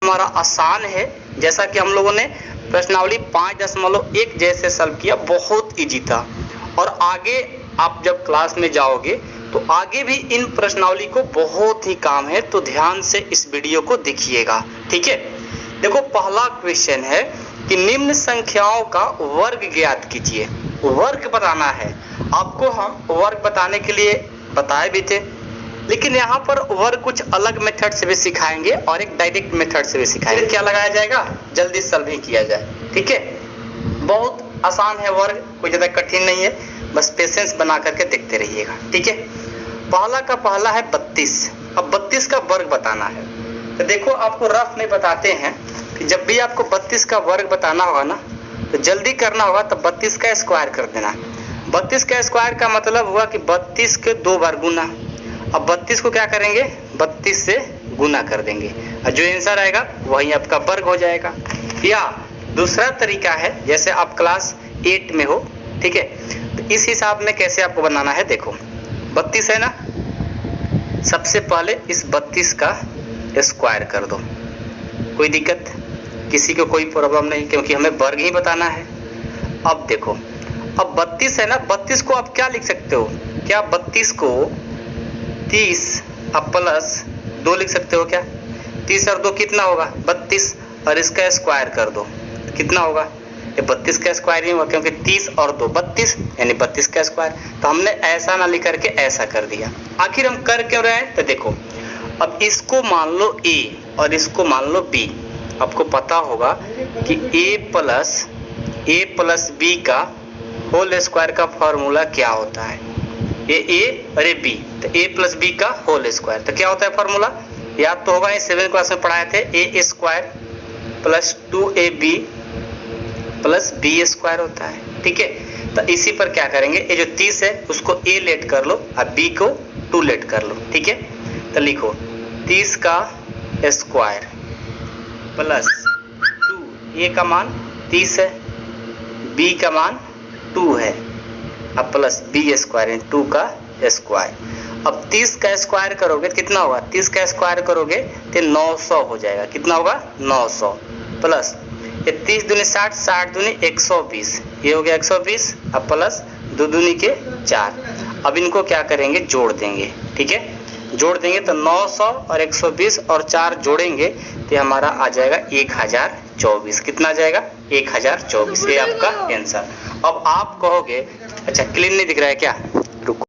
हमारा आसान है, जैसा कि हम लोगों ने प्रश्नावली 5.1 जैसे सॉल्व किया, बहुत इजी था। और आगे आप जब क्लास में जाओगे तो आगे भी इन प्रश्नावली को बहुत ही काम है, तो ध्यान से इस वीडियो को देखिएगा, ठीक है। देखो पहला क्वेश्चन है कि निम्न संख्याओं का वर्ग ज्ञात कीजिए। वर्ग बताना है आपको, हम वर्ग बताने के लिए बताए भी थे, लेकिन यहाँ पर वर्ग कुछ अलग मेथड से भी सिखाएंगे और एक डायरेक्ट मेथड से भी सिखाएंगे। क्या लगाया जाएगा, जल्दी सॉल्व ही किया जाए, ठीक है। बहुत आसान है वर्ग, कोई ज्यादा कठिन नहीं है, बस पेशेंस बना करके देखते रहिएगा, ठीक है। पहला का पहला है 32। अब 32 का वर्ग बताना है, तो देखो आपको रफ में बताते हैं कि जब भी आपको 32 का वर्ग बताना होगा ना, तो जल्दी करना होगा, तो 32 का स्क्वायर कर देना। 32 का स्क्वायर का मतलब हुआ कि 32 के 2 बार गुना। अब 32 को क्या करेंगे, 32 से गुना कर देंगे और जो आंसर आएगा वही आपका वर्ग हो जाएगा। या दूसरा तरीका है, जैसे आप क्लास 8 में हो, ठीक है, तो इस हिसाब में कैसे आपको बनाना है, देखो 32 है ना, सबसे पहले इस 32 का स्क्वायर कर दो। कोई दिक्कत, किसी को कोई प्रॉब्लम नहीं, क्योंकि हमें वर्ग ही बताना है। अब देखो, अब 32 है ना, 32 को आप क्या लिख सकते हो, क्या 32 को 30 अब प्लस 2 लिख सकते हो क्या। 30 और 2 कितना होगा, 32, और इसका स्क्वायर कर दो, कितना होगा, ये 32 का स्क्वायर ही होगा, क्योंकि 30 और 2 32, यानी 32 का स्क्वायर। तो हमने ऐसा ना लिख करके ऐसा कर दिया। आखिर हम कर क्यों रहे हैं, तो देखो अब इसको मान लो a और इसको मान लो b। आपको पता होगा कि a प्लस b का होल स्क्वायर का फॉर्मूला क्या होता है, ये a और ये b, तो a प्लस b का होल स्क्वायर, तो क्या होता है फॉर्मूला, याद तो होगा, ये 7th क्लास में पढ़ाए थे, a square plus 2ab plus b square होता है, ठीक है। तो इसी पर क्या करेंगे, ये जो 30 है उसको a लेट कर लो और b को 2 लेट कर लो, ठीक है। तो लिखो 30 का स्क्वायर प्लस 2, a का मान 30 है, b का मान 2 है, अब प्लस b स्क्वायर इन 2 का स्क्वायर। अब 30 का स्क्वायर करोगे तो कितना होगा, 30 का स्क्वायर करोगे तो 900 हो जाएगा, कितना होगा 900, प्लस ये 30 दूनी 60, 60 दूनी 120, ये हो गया 120, अब प्लस 2 दूनी के 4। अब इनको क्या करेंगे, जोड़ देंगे, ठीक है। जोड़ देंगे तो 900 और 120 और 4 जोड़ेंगे तो हमारा आ जाएगा 1024। कितना आ जाएगा, 1024, ये आपका आंसर। अब आप कहोगे अच्छा क्लीन नहीं दिख रहा है क्या, रुको।